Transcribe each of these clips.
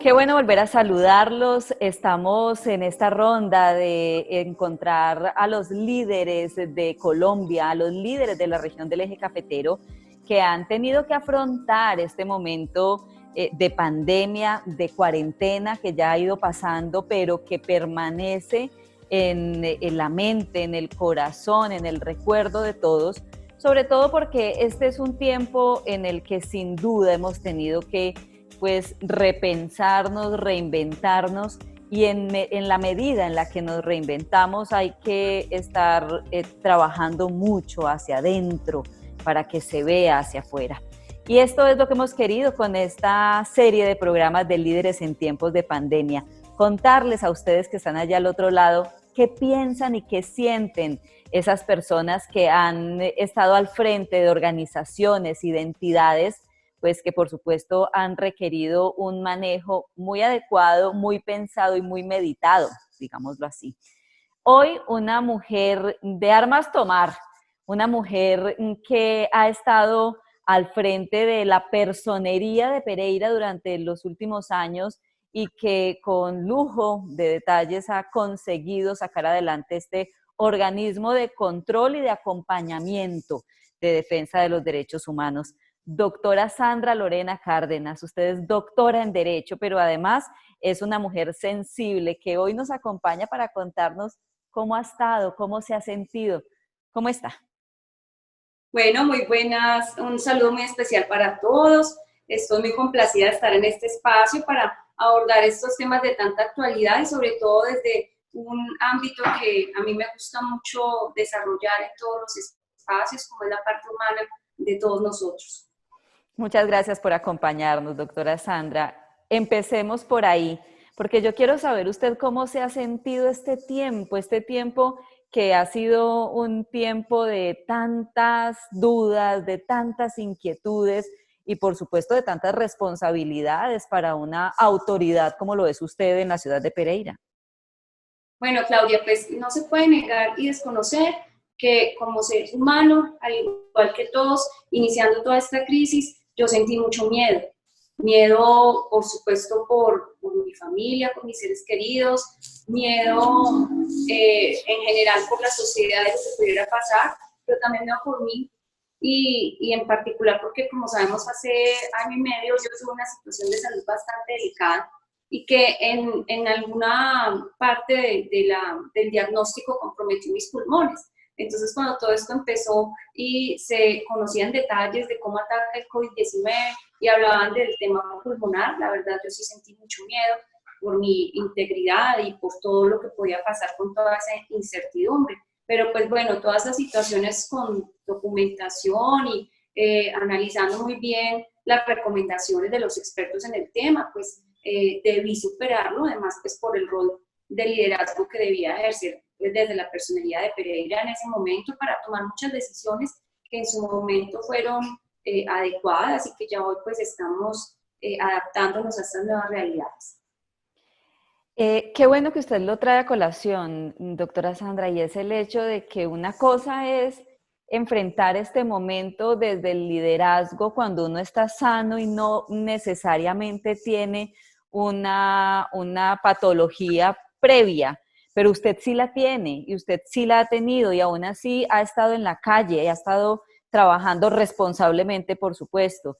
Qué bueno volver a saludarlos. Estamos en esta ronda de encontrar a los líderes de Colombia, a los líderes de la región del eje cafetero que han tenido que afrontar este momento de pandemia, de cuarentena que ya ha ido pasando, pero que permanece en la mente, en el corazón, en el recuerdo de todos, sobre todo porque este es un tiempo en el que sin duda hemos tenido que pues repensarnos, reinventarnos y en la medida en la que nos reinventamos hay que estar trabajando mucho hacia adentro para que se vea hacia afuera. Y esto es lo que hemos querido con esta serie de programas de líderes en tiempos de pandemia, contarles a ustedes que están allá al otro lado qué piensan y qué sienten esas personas que han estado al frente de organizaciones y de entidades pues que por supuesto han requerido un manejo muy adecuado, muy pensado y muy meditado, digámoslo así. Hoy una mujer de armas tomar, una mujer que ha estado al frente de la personería de Pereira durante los últimos años y que con lujo de detalles ha conseguido sacar adelante este organismo de control y de acompañamiento de defensa de los derechos humanos. Doctora Sandra Lorena Cárdenas, usted es doctora en Derecho, pero además es una mujer sensible que hoy nos acompaña para contarnos cómo ha estado, cómo se ha sentido. ¿Cómo está? Bueno, muy buenas, un saludo muy especial para todos. Estoy muy complacida de estar en este espacio para abordar estos temas de tanta actualidad y sobre todo desde un ámbito que a mí me gusta mucho desarrollar en todos los espacios, como es la parte humana de todos nosotros. Muchas gracias por acompañarnos, doctora Sandra. Empecemos por ahí, porque yo quiero saber usted cómo se ha sentido este tiempo que ha sido un tiempo de tantas dudas, de tantas inquietudes y por supuesto de tantas responsabilidades para una autoridad como lo es usted en la ciudad de Pereira. Bueno, Claudia, pues no se puede negar y desconocer que como ser humano, al igual que todos, iniciando toda esta crisis, yo sentí mucho miedo. Miedo, por supuesto, por mi familia, por mis seres queridos, miedo en general por la sociedad de lo que pudiera pasar, pero también miedo por mí y en particular porque, como sabemos, hace año y medio yo tuve una situación de salud bastante delicada y que en alguna parte del diagnóstico comprometió mis pulmones. Entonces, cuando todo esto empezó y se conocían detalles de cómo ataca el COVID-19 y hablaban del tema pulmonar, la verdad yo sí sentí mucho miedo por mi integridad y por todo lo que podía pasar con toda esa incertidumbre. Pero pues bueno, todas esas situaciones con documentación y analizando muy bien las recomendaciones de los expertos en el tema, pues debí superarlo, además pues por el rol de liderazgo que debía ejercer desde la personería de Pereira en ese momento para tomar muchas decisiones que en su momento fueron adecuadas y que ya hoy pues estamos adaptándonos a estas nuevas realidades. Qué bueno que usted lo trae a colación, doctora Sandra, y es el hecho de que una cosa es enfrentar este momento desde el liderazgo cuando uno está sano y no necesariamente tiene una patología previa, pero usted sí la tiene y usted sí la ha tenido y aún así ha estado en la calle y ha estado trabajando responsablemente, por supuesto.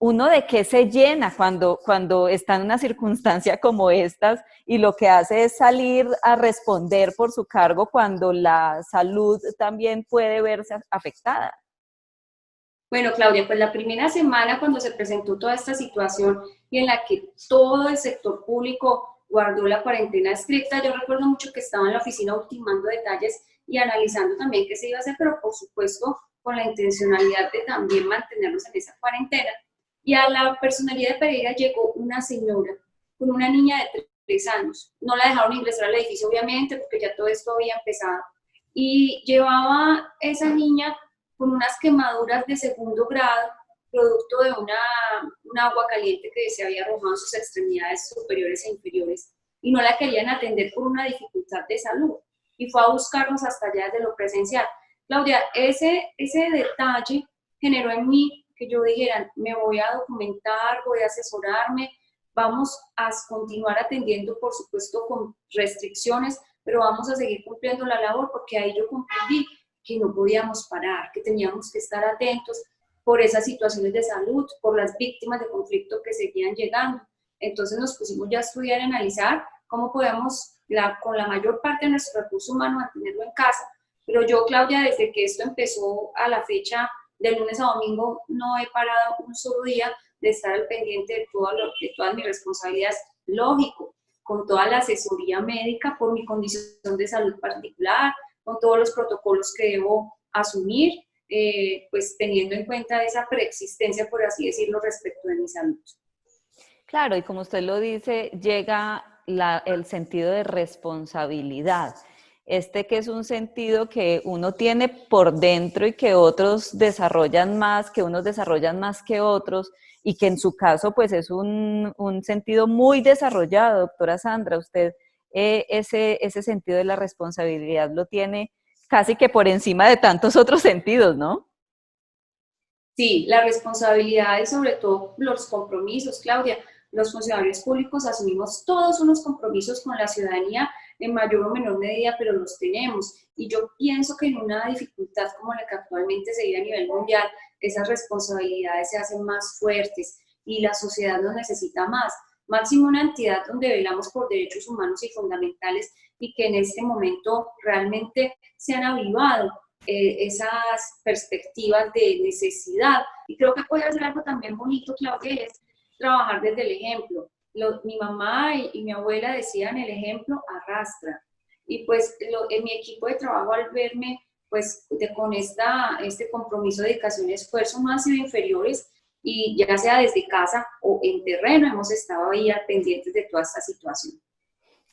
Uno de qué se llena cuando está en una circunstancia como estas y lo que hace es salir a responder por su cargo cuando la salud también puede verse afectada. Bueno, Claudia, pues la primera semana cuando se presentó toda esta situación y en la que todo el sector público guardó la cuarentena estricta, yo recuerdo mucho que estaba en la oficina ultimando detalles y analizando también qué se iba a hacer, pero por supuesto con la intencionalidad de también mantenernos en esa cuarentena. Y a la personería de Pereira llegó una señora con una niña de 3 años. No la dejaron ingresar al edificio, obviamente, porque ya todo esto había empezado. Y llevaba esa niña con unas quemaduras de segundo grado, producto de un agua caliente que se había arrojado en sus extremidades superiores e inferiores, y no la querían atender por una dificultad de salud. Y fue a buscarnos hasta allá desde lo presencial. Claudia, ese detalle generó en mí que yo dijera, me voy a documentar, voy a asesorarme, vamos a continuar atendiendo, por supuesto, con restricciones, pero vamos a seguir cumpliendo la labor, porque ahí yo comprendí que no podíamos parar, que teníamos que estar atentos por esas situaciones de salud, por las víctimas de conflicto que seguían llegando. Entonces nos pusimos ya a estudiar y analizar cómo podemos, con la mayor parte de nuestro recurso humano, mantenerlo en casa. Pero yo, Claudia, desde que esto empezó a la fecha, de lunes a domingo, no he parado un solo día de estar al pendiente de todas mis responsabilidades. Lógico, con toda la asesoría médica por mi condición de salud particular, con todos los protocolos que debo asumir, pues teniendo en cuenta esa preexistencia, por así decirlo, respecto de mi salud. Claro, y como usted lo dice, llega el sentido de responsabilidad. Este que es un sentido que uno tiene por dentro y que otros desarrollan más, que unos desarrollan más que otros, y que en su caso pues es un sentido muy desarrollado, doctora Sandra. Usted ese sentido de la responsabilidad lo tiene casi que por encima de tantos otros sentidos, ¿no? Sí, la responsabilidad y sobre todo los compromisos, Claudia. Los funcionarios públicos asumimos todos unos compromisos con la ciudadanía en mayor o menor medida, pero los tenemos. Y yo pienso que en una dificultad como la que actualmente se vive a nivel mundial, esas responsabilidades se hacen más fuertes y la sociedad nos necesita más. Máximo una entidad donde velamos por derechos humanos y fundamentales y que en este momento realmente se han avivado esas perspectivas de necesidad. Y creo que puede ser algo también bonito, Claudia, es trabajar desde el ejemplo. Mi mamá y mi abuela decían, el ejemplo arrastra. Y pues en mi equipo de trabajo, al verme pues con este compromiso, dedicación y esfuerzo, no han sido inferiores, y ya sea desde casa o en terreno hemos estado ahí al pendientes de toda esta situación.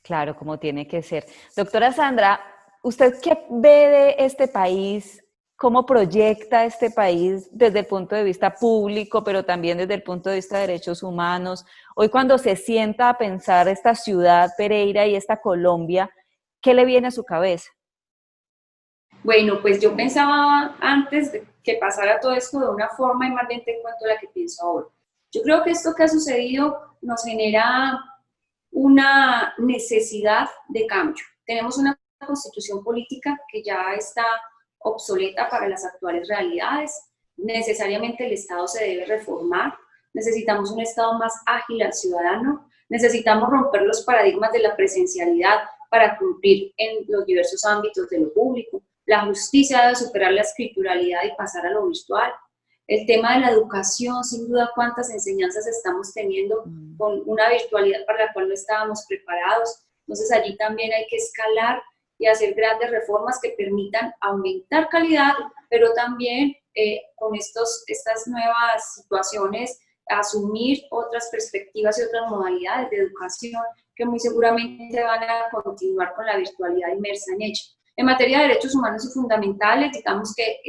Claro, como tiene que ser. Doctora Sandra, ¿usted qué ve de este país? ¿Cómo proyecta este país desde el punto de vista público, pero también desde el punto de vista de derechos humanos? Hoy cuando se sienta a pensar esta ciudad, Pereira, y esta Colombia, ¿qué le viene a su cabeza? Bueno, pues yo pensaba antes de que pasara todo esto de una forma y más bien te cuento la que pienso ahora. Yo creo que esto que ha sucedido nos genera una necesidad de cambio. Tenemos una constitución política que ya está obsoleta para las actuales realidades. Necesariamente el Estado se debe reformar. Necesitamos un Estado más ágil al ciudadano. Necesitamos romper los paradigmas de la presencialidad para cumplir en los diversos ámbitos de lo público. La justicia debe superar la escrituralidad y pasar a lo virtual. El tema de la educación, sin duda, cuántas enseñanzas estamos teniendo con una virtualidad para la cual no estábamos preparados. Entonces allí también hay que escalar y hacer grandes reformas que permitan aumentar calidad, pero también con estas nuevas situaciones asumir otras perspectivas y otras modalidades de educación que muy seguramente van a continuar con la virtualidad inmersa en ella. En materia de derechos humanos y fundamentales, digamos que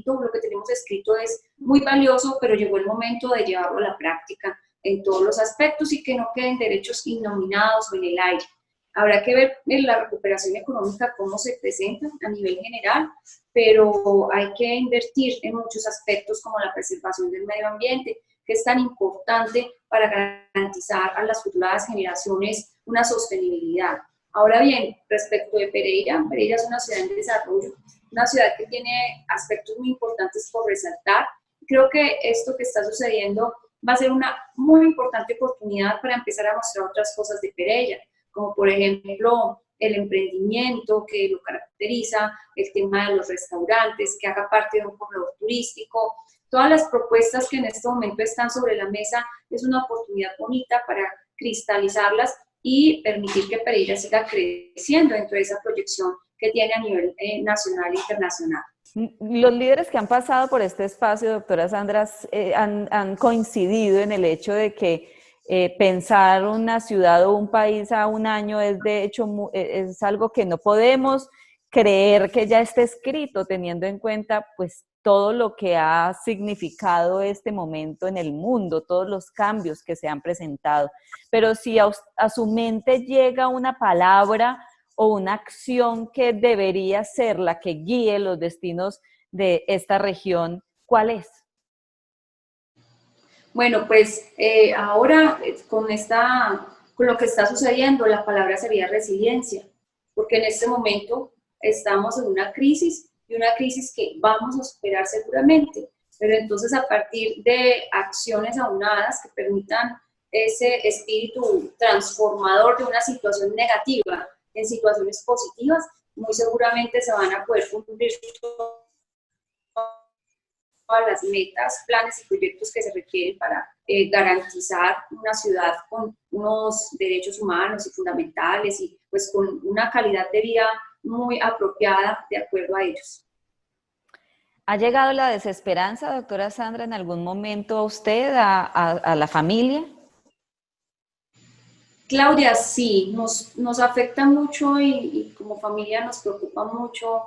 lo que tenemos escrito es muy valioso, pero llegó el momento de llevarlo a la práctica en todos los aspectos y que no queden derechos innominados o en el aire. Habrá que ver en la recuperación económica cómo se presenta a nivel general, pero hay que invertir en muchos aspectos como la preservación del medio ambiente, que es tan importante para garantizar a las futuras generaciones una sostenibilidad. Ahora bien, respecto de Pereira, Pereira es una ciudad en desarrollo, una ciudad que tiene aspectos muy importantes por resaltar. Creo que esto que está sucediendo va a ser una muy importante oportunidad para empezar a mostrar otras cosas de Pereira, como por ejemplo el emprendimiento que lo caracteriza, el tema de los restaurantes, que haga parte de un corredor turístico. Todas las propuestas que en este momento están sobre la mesa es una oportunidad bonita para cristalizarlas y permitir que Pereira siga creciendo dentro de esa proyección que tiene a nivel nacional e internacional. Los líderes que han pasado por este espacio, doctora Sandra, han coincidido en el hecho de que pensar una ciudad o un país a un año es de hecho es algo que no podemos creer que ya esté escrito, teniendo en cuenta pues todo lo que ha significado este momento en el mundo, todos los cambios que se han presentado. Pero si a su mente llega una palabra o una acción que debería ser la que guíe los destinos de esta región, ¿cuál es? Bueno, pues ahora con lo que está sucediendo, la palabra sería resiliencia, porque en este momento estamos en una crisis y una crisis que vamos a superar seguramente, pero entonces a partir de acciones aunadas que permitan ese espíritu transformador de una situación negativa en situaciones positivas, muy seguramente se van a poder cumplir todas las metas, planes y proyectos que se requieren para garantizar una ciudad con unos derechos humanos y fundamentales y pues con una calidad de vida muy apropiada de acuerdo a ellos. ¿Ha llegado la desesperanza, doctora Sandra, en algún momento a usted, a la familia? Claudia, sí, nos afecta mucho y como familia nos preocupa mucho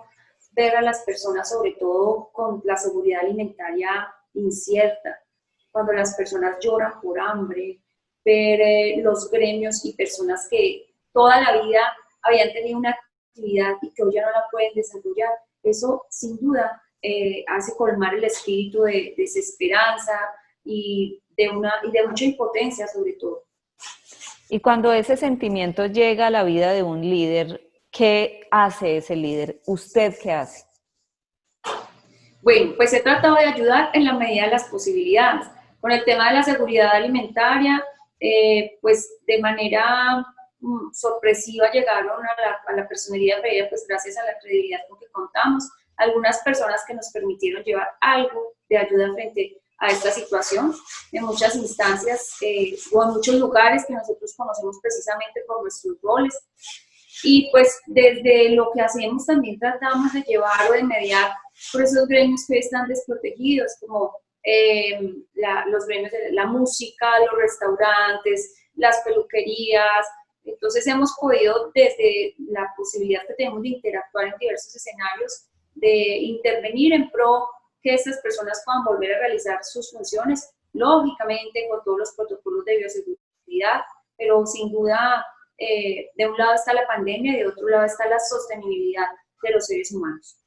ver a las personas, sobre todo con la seguridad alimentaria incierta, cuando las personas lloran por hambre, ver los gremios y personas que toda la vida habían tenido una actividad y que hoy ya no la pueden desarrollar. Eso sin duda hace colmar el espíritu de desesperanza y de mucha impotencia sobre todo. Y cuando ese sentimiento llega a la vida de un líder, ¿qué hace ese líder? ¿Usted qué hace? Bueno, pues he tratado de ayudar en la medida de las posibilidades. Con el tema de la seguridad alimentaria, pues de manera sorpresiva llegaron a la personería previa, pues gracias a la credibilidad con que contamos, algunas personas que nos permitieron llevar algo de ayuda frente a esta situación. En muchas instancias o en muchos lugares que nosotros conocemos precisamente por nuestros roles. Y pues desde lo que hacemos también tratamos de llevar o de mediar por esos gremios que están desprotegidos, como los gremios de la música, los restaurantes, las peluquerías. Entonces hemos podido, desde la posibilidad que tenemos de interactuar en diversos escenarios, de intervenir en pro que estas personas puedan volver a realizar sus funciones, lógicamente con todos los protocolos de bioseguridad, pero sin duda de un lado está la pandemia y de otro lado está la sostenibilidad de los seres humanos.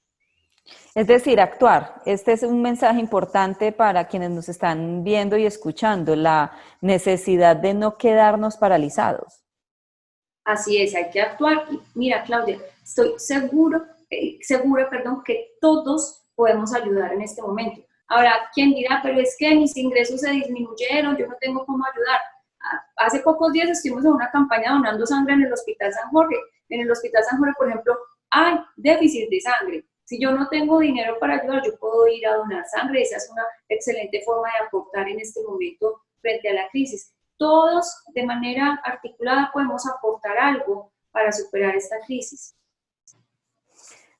Es decir, actuar. Este es un mensaje importante para quienes nos están viendo y escuchando, la necesidad de no quedarnos paralizados. Así es, hay que actuar. Y mira, Claudia, estoy segura, que todos podemos ayudar en este momento. Habrá quien dirá, pero es que mis ingresos se disminuyeron, yo no tengo cómo ayudar. Hace pocos días estuvimos en una campaña donando sangre en el Hospital San Jorge. En el Hospital San Jorge, por ejemplo, hay déficit de sangre. Si yo no tengo dinero para ayudar, yo puedo ir a donar sangre. Esa es una excelente forma de aportar en este momento frente a la crisis. Todos, de manera articulada, podemos aportar algo para superar esta crisis.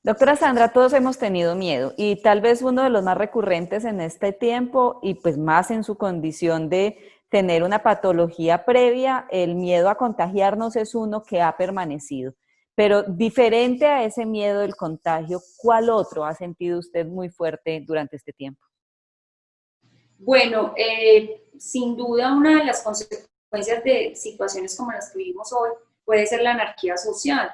Doctora Sandra, todos hemos tenido miedo y tal vez uno de los más recurrentes en este tiempo y pues más en su condición de tener una patología previa, el miedo a contagiarnos es uno que ha permanecido. Pero diferente a ese miedo del contagio, ¿cuál otro ha sentido usted muy fuerte durante este tiempo? Bueno, sin duda una de las consecuencias de situaciones como las que vivimos hoy puede ser la anarquía social.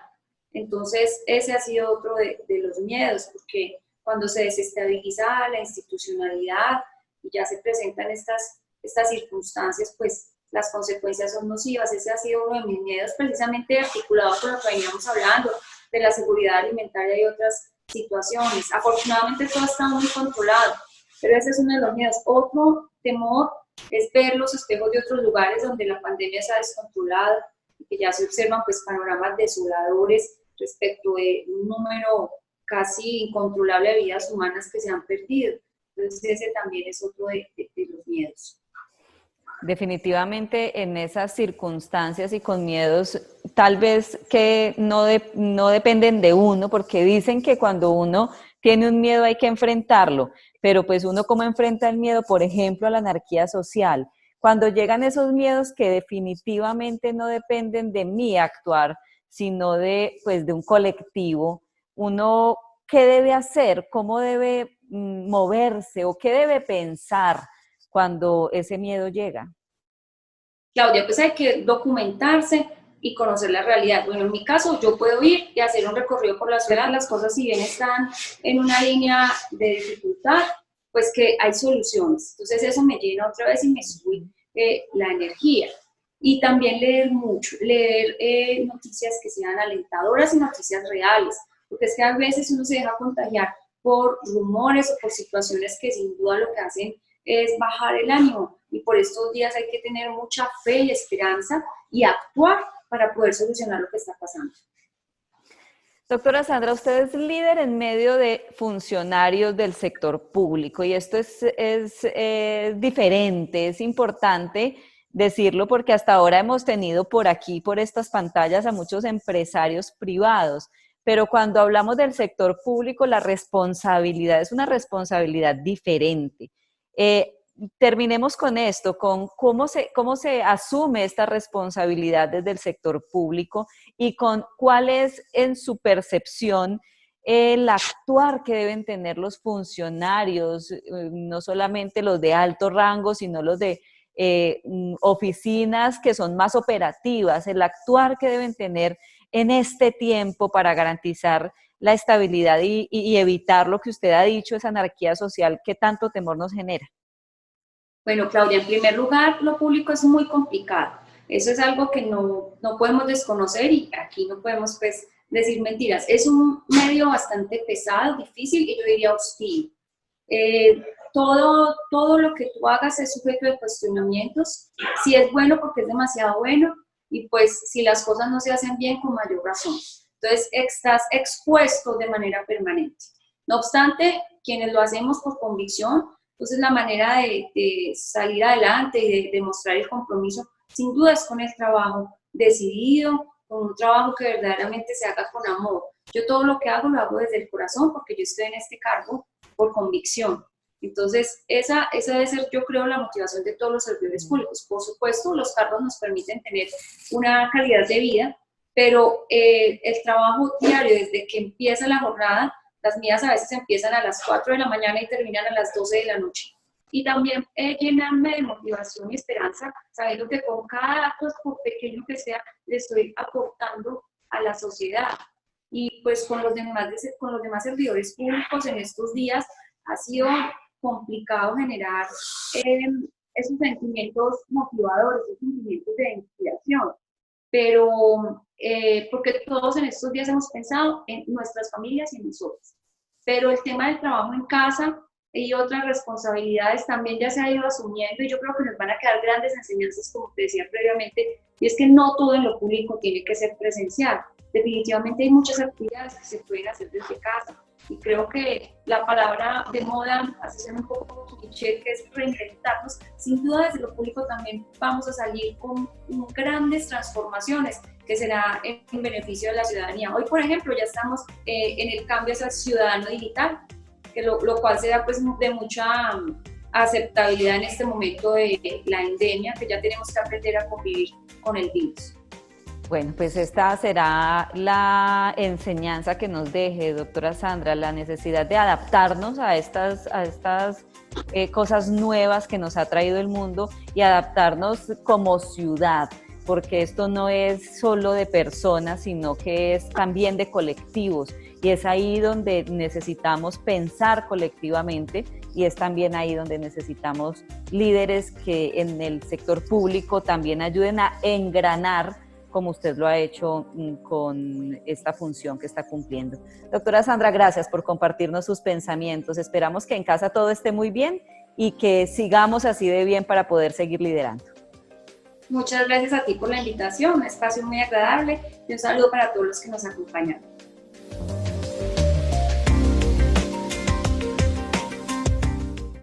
Entonces, ese ha sido otro de los miedos, porque cuando se desestabiliza la institucionalidad y ya se presentan estas circunstancias, pues las consecuencias son nocivas. Ese ha sido uno de mis miedos, precisamente articulado con lo que veníamos hablando de la seguridad alimentaria y otras situaciones. Afortunadamente todo está muy controlado, pero ese es uno de los miedos. Otro temor es ver los espejos de otros lugares donde la pandemia se ha descontrolado y que ya se observan pues panoramas desoladores respecto de un número casi incontrolable de vidas humanas que se han perdido. Entonces ese también es otro de los miedos. Definitivamente en esas circunstancias y con miedos tal vez que no dependen de uno, porque dicen que cuando uno tiene un miedo hay que enfrentarlo, pero pues uno cómo enfrenta el miedo, por ejemplo, a la anarquía social. Cuando llegan esos miedos que definitivamente no dependen de mí actuar, sino de, pues, de un colectivo, uno, ¿qué debe hacer? ¿Cómo debe moverse o qué debe pensar cuando ese miedo llega? Claudia, pues hay que documentarse y conocer la realidad. Bueno, en mi caso, yo puedo ir y hacer un recorrido por la ciudad. Las cosas, si bien están en una línea de dificultad, pues que hay soluciones. Entonces eso me llena otra vez y me sube la energía. Y también leer mucho, leer noticias que sean alentadoras y noticias reales, porque es que a veces uno se deja contagiar por rumores o por situaciones que sin duda lo que hacen es bajar el ánimo. Y por estos días hay que tener mucha fe y esperanza y actuar para poder solucionar lo que está pasando. Doctora Sandra, usted es líder en medio de funcionarios del sector público y esto es diferente, es importante decirlo porque hasta ahora hemos tenido por aquí, por estas pantallas, a muchos empresarios privados, pero cuando hablamos del sector público, la responsabilidad es una responsabilidad diferente. Terminemos con esto, con cómo se asume esta responsabilidad desde el sector público y con cuál es en su percepción el actuar que deben tener los funcionarios, no solamente los de alto rango, sino los de oficinas que son más operativas, el actuar que deben tener en este tiempo para garantizar la estabilidad y evitar lo que usted ha dicho, esa anarquía social que tanto temor nos genera. Bueno, Claudia, en primer lugar, lo público es muy complicado. Eso es algo que no podemos desconocer y aquí no podemos pues, decir mentiras. Es un medio bastante pesado, difícil y yo diría hostil. Todo lo que tú hagas es sujeto de cuestionamientos. Si es bueno, porque es demasiado bueno, y pues si las cosas no se hacen bien, con mayor razón. Entonces, estás expuesto de manera permanente. No obstante, quienes lo hacemos por convicción, entonces la manera de salir adelante y de demostrar el compromiso, sin duda es con el trabajo decidido, con un trabajo que verdaderamente se haga con amor. Yo todo lo que hago lo hago desde el corazón porque yo estoy en este cargo por convicción. Entonces, esa debe ser, yo creo, la motivación de todos los servidores públicos. Por supuesto, los cargos nos permiten tener una calidad de vida, pero el trabajo diario, desde que empieza la jornada, las mías a veces empiezan a las 4 de la mañana y terminan a las 12 de la noche. Y también llenarme de motivación y esperanza, sabiendo que con cada acto, por pequeño que sea, le estoy aportando a la sociedad. Y pues con los demás servidores públicos en estos días ha sido complicado generar esos sentimientos motivadores, esos sentimientos de inspiración. Pero porque todos en estos días hemos pensado en nuestras familias y en nosotros. Pero el tema del trabajo en casa y otras responsabilidades también ya se ha ido asumiendo y yo creo que nos van a quedar grandes enseñanzas, como te decía previamente, y es que no todo en lo público tiene que ser presencial. Definitivamente hay muchas actividades que se pueden hacer desde casa. Y creo que la palabra de moda, así suena un poco cliché, que es reinventarnos, sin duda desde lo público también vamos a salir con grandes transformaciones que será en beneficio de la ciudadanía. Hoy, por ejemplo, ya estamos en el cambio hacia ciudadano digital, que lo cual se da pues, de mucha aceptabilidad en este momento de la endemia, que ya tenemos que aprender a convivir con el virus. Bueno, pues esta será la enseñanza que nos deje, doctora Sandra, la necesidad de adaptarnos a estas cosas nuevas que nos ha traído el mundo y adaptarnos como ciudad, porque esto no es solo de personas, sino que es también de colectivos. Y es ahí donde necesitamos pensar colectivamente y es también ahí donde necesitamos líderes que en el sector público también ayuden a engranar como usted lo ha hecho con esta función que está cumpliendo. Doctora Sandra, gracias por compartirnos sus pensamientos. Esperamos que en casa todo esté muy bien y que sigamos así de bien para poder seguir liderando. Muchas gracias a ti por la invitación, un espacio muy agradable y un saludo para todos los que nos acompañan.